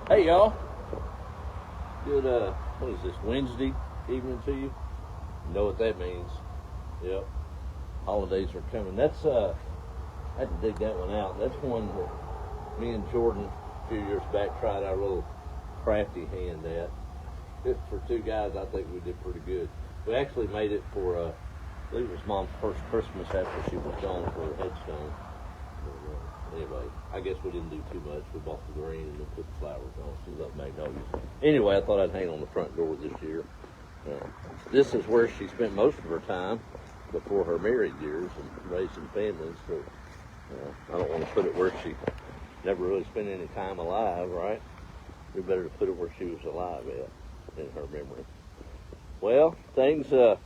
Hey y'all, good what is this, Wednesday evening to you? You know what that means. Yep, holidays are coming. That's I had to dig that one out. That's one that me and Jordan a few years back tried our little crafty hand at. It, for two guys, I think we did pretty good. We actually made it for I believe it was Mom's first Christmas after she was gone for her headstone. Anyway, I guess we didn't do too much. We bought the green and then put the flowers on. She loved magnolias. Anyway, I thought I'd hang on the front door this year. This is where she spent most of her time before her married years and raising families. So I don't want to put it where she never really spent any time alive, right? We better to put it where she was alive at in her memory. Well, things are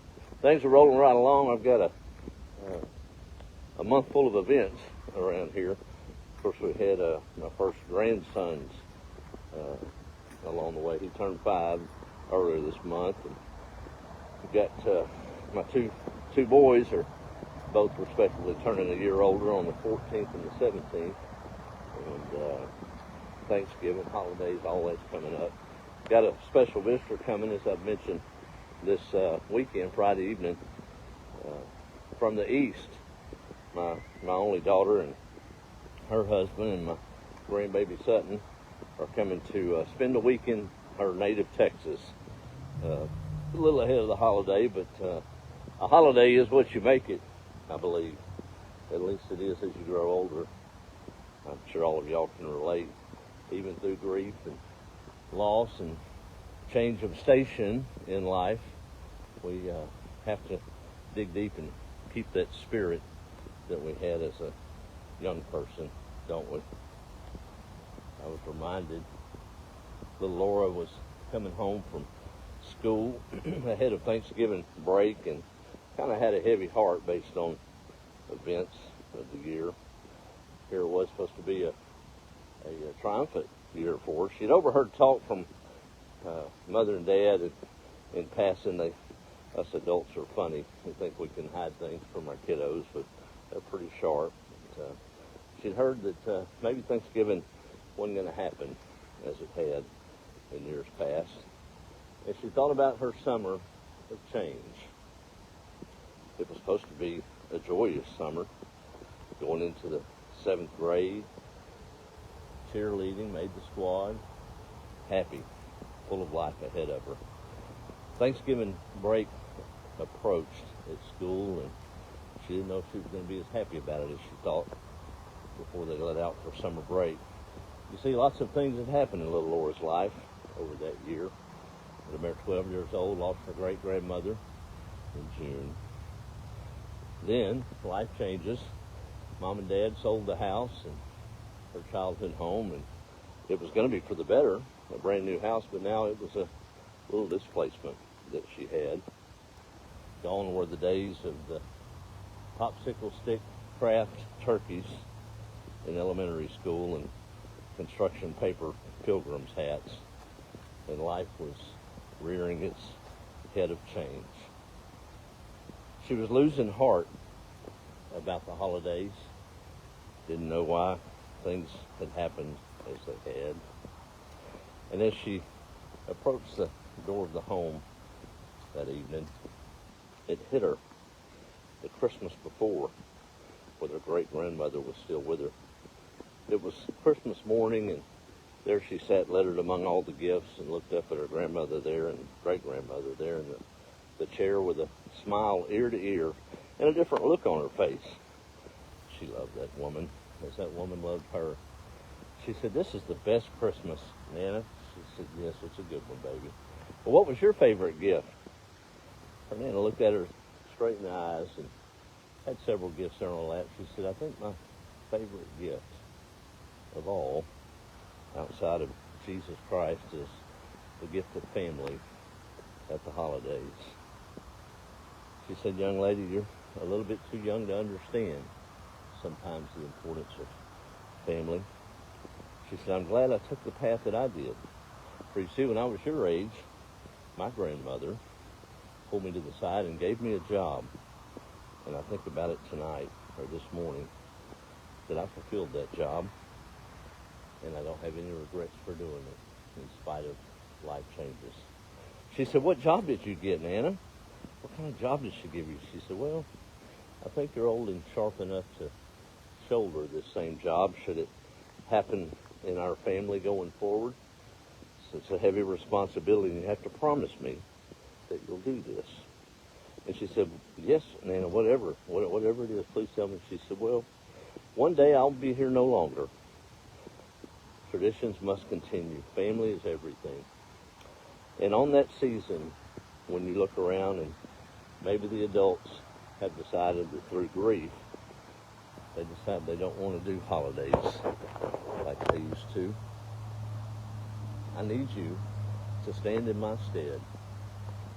rolling right along. I've got a month full of events around here. Of course, we had my first grandson's along the way. He turned 5 earlier this month, and we got my two boys are both respectively turning a year older on the 14th and the 17th, and Thanksgiving, holidays, all that's coming up. Got a special visitor coming, as I've mentioned, this weekend, Friday evening, from the east. My only daughter and her husband and my grandbaby Sutton are coming to spend a week in her native Texas. A little ahead of the holiday, but a holiday is what you make it, I believe. At least it is as you grow older. I'm sure all of y'all can relate, even through grief and loss and change of station in life. We have to dig deep and keep that spirit that we had as a young person, don't we? I was reminded little Laura was coming home from school ahead of Thanksgiving break and kind of had a heavy heart based on events of the year. Here it was supposed to be a triumphant year for her. She'd overheard talk from Mother and Dad in passing. Us adults are funny. We think we can hide things from our kiddos, but they're pretty sharp. She'd heard that maybe Thanksgiving wasn't going to happen as it had in years past. And she thought about her summer of change. It was supposed to be a joyous summer, going into the 7th grade, cheerleading, made the squad, happy, full of life ahead of her. Thanksgiving break approached at school, and she didn't know if she was going to be as happy about it as she thought before they let out for summer break. You see, lots of things had happened in little Laura's life over that year. At about 12 years old, lost her great-grandmother in June. Then, life changes. Mom and Dad sold the house and her childhood home, and it was going to be for the better, a brand new house, but now it was a little displacement that she had. Gone were the days of the popsicle stick craft turkeys in elementary school and construction paper pilgrim's hats, and life was rearing its head of change. She was losing heart about the holidays, didn't know why things had happened as they had. And as she approached the door of the home that evening, it hit her the Christmas before, when her great-grandmother was still with her. It was Christmas morning, and there she sat, lettered among all the gifts, and looked up at her grandmother there and great-grandmother there in the chair with a smile ear to ear and a different look on her face. She loved that woman as that woman loved her. She said, "This is the best Christmas, Nana." She said, "Yes, it's a good one, baby." "Well, what was your favorite gift?" Her Nana looked at her straight in the eyes and had several gifts there on her lap. She said, "I think my favorite gift of all, outside of Jesus Christ, is the gift of family at the holidays." She said, "Young lady, you're a little bit too young to understand sometimes the importance of family." She said, "I'm glad I took the path that I did. For you see, when I was your age, my grandmother pulled me to the side and gave me a job. And I think about it tonight, or this morning, that I fulfilled that job, and I don't have any regrets for doing it." in spite of life changes. She said, "What job did you get, Nana? What kind of job did she give you?" She said, "Well, I think you're old and sharp enough to shoulder this same job should it happen in our family going forward. So it's a heavy responsibility, and you have to promise me that you'll do this." And she said, "Yes, Nana, whatever it is, please tell me." She said, "Well, one day I'll be here no longer. Traditions must continue. Family is everything." And on that season, when you look around and maybe the adults have decided that through grief, they decide they don't want to do holidays like they used to, I need you to stand in my stead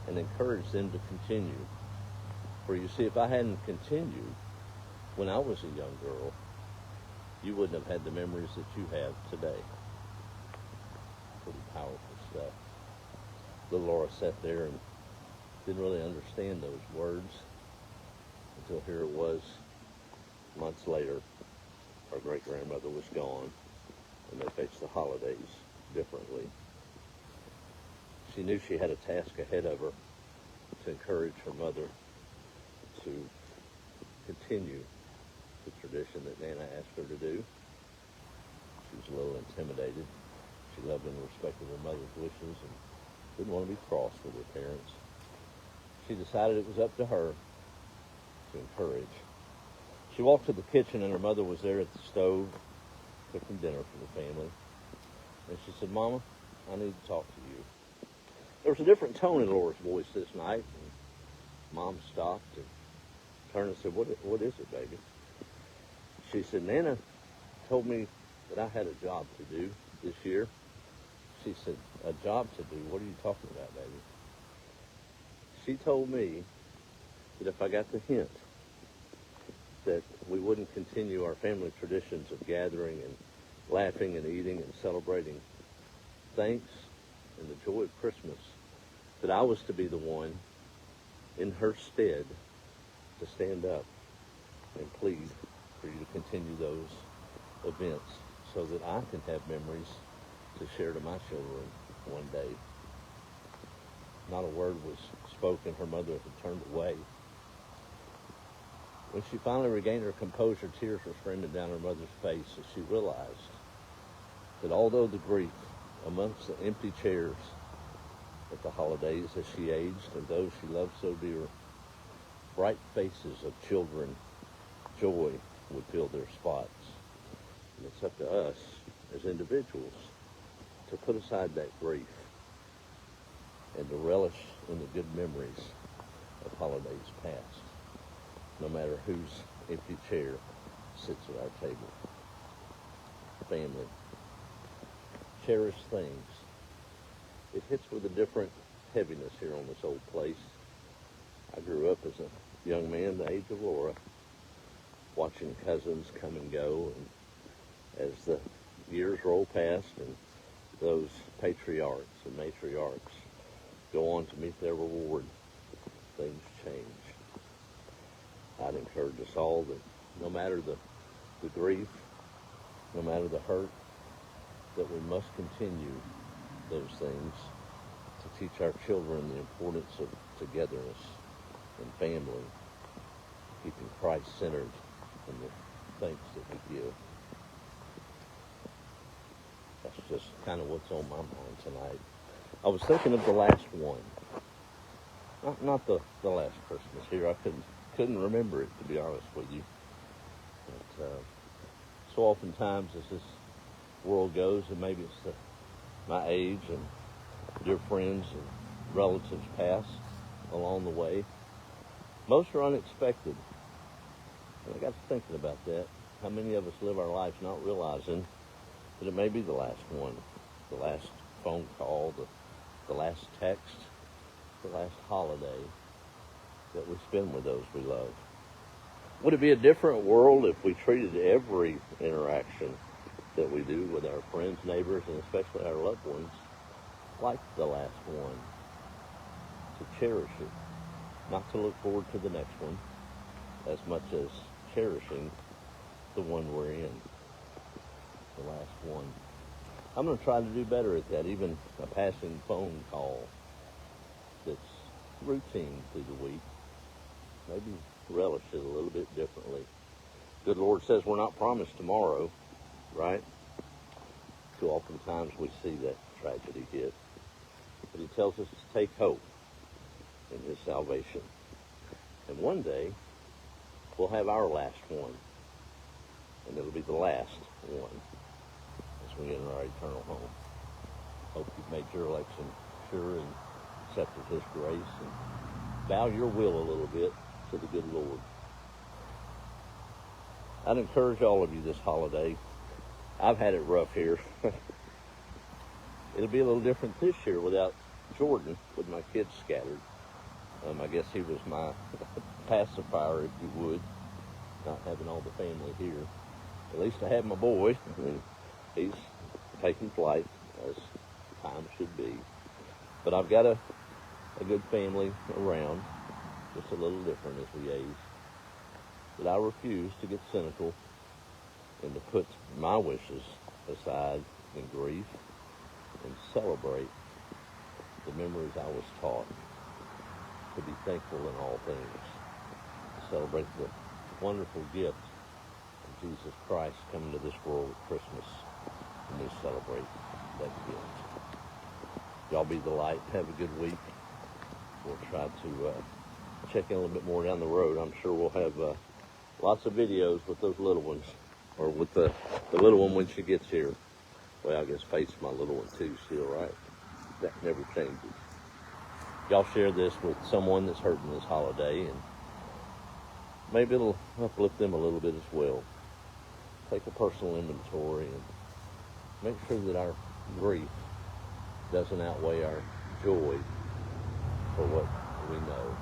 and encourage them to continue. For you see, if I hadn't continued when I was a young girl, you wouldn't have had the memories that you have today. Pretty powerful stuff. Little Laura sat there and didn't really understand those words until here it was, months later, her great-grandmother was gone, and they faced the holidays differently. She knew she had a task ahead of her to encourage her mother to continue the tradition that Nana asked her to do. She was a little intimidated. She loved and respected her mother's wishes and didn't want to be cross with her parents. She decided it was up to her to encourage. She walked to the kitchen and her mother was there at the stove cooking dinner for the family. And she said, "Mama, I need to talk to you." There was a different tone in Laura's voice this night. And Mom stopped and turned and said, What is it, baby?" She said, "Nana told me that I had a job to do this year." She said, "A job to do? What are you talking about, baby?" She told me that if I got the hint that we wouldn't continue our family traditions of gathering and laughing and eating and celebrating thanks and the joy of Christmas, that I was to be the one in her stead to stand up and plead for you to continue those events so that I can have memories to share to my children one day. Not a word was spoken. Her mother had turned away. When she finally regained her composure, tears were streaming down her mother's face as she realized that although the grief amongst the empty chairs at the holidays as she aged and those she loved so dear, bright faces of children, joy would fill their spots. And it's up to us as individuals to put aside that grief and to relish in the good memories of holidays past, no matter whose empty chair sits at our table. Family. Cherish things. It hits with a different heaviness here on this old place. I grew up as a young man the age of Laura, watching cousins come and go, and as the years roll past and those patriarchs and matriarchs go on to meet their reward, things change. I'd encourage us all that no matter the grief, no matter the hurt, that we must continue those things to teach our children the importance of togetherness and family, keeping Christ centered in the thanks that we give. That's just kind of what's on my mind tonight. I was thinking of the last one. Not the last Christmas here. I couldn't remember it, to be honest with you. But so oftentimes as this world goes, and maybe it's my age and dear friends and relatives pass along the way, most are unexpected. And I got to thinking about that. How many of us live our lives not realizing that it may be the last one, the last phone call, the last text, the last holiday that we spend with those we love. Would it be a different world if we treated every interaction that we do with our friends, neighbors, and especially our loved ones like the last one? To cherish it, not to look forward to the next one as much as cherishing the one we're in, the last one. I'm going to try to do better at that, even a passing phone call that's routine through the week. Maybe relish it a little bit differently. Good Lord says we're not promised tomorrow, right? Too oftentimes we see that tragedy hit. But he tells us to take hope in his salvation. And one day, we'll have our last one. And it'll be the last one as we enter our eternal home. Hope you've made your election sure and accepted his grace and bow your will a little bit to the good Lord. I'd encourage all of you this holiday. I've had it rough here. It'll be a little different this year without Jordan, with my kids scattered. I guess he was my pacifier, if you would, not having all the family here. At least I have my boy. He's taking flight, as time should be. But I've got a good family around, just a little different as we age. But I refuse to get cynical and to put my wishes aside in grief and celebrate the memories I was taught to be thankful in all things, to celebrate the wonderful gift of Jesus Christ coming to this world at Christmas, and we celebrate that gift. Y'all be the light. Have a good week. We'll try to check in a little bit more down the road. I'm sure we'll have lots of videos with those little ones, or with the little one when she gets here. Well, I guess Faith's my little one too still, right? That never changes. Y'all share this with someone that's hurting this holiday, and maybe it'll uplift them a little bit as well. Take a personal inventory and make sure that our grief doesn't outweigh our joy for what we know,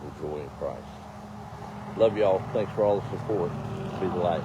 the joy in Christ. Love y'all. Thanks for all the support. Be the light.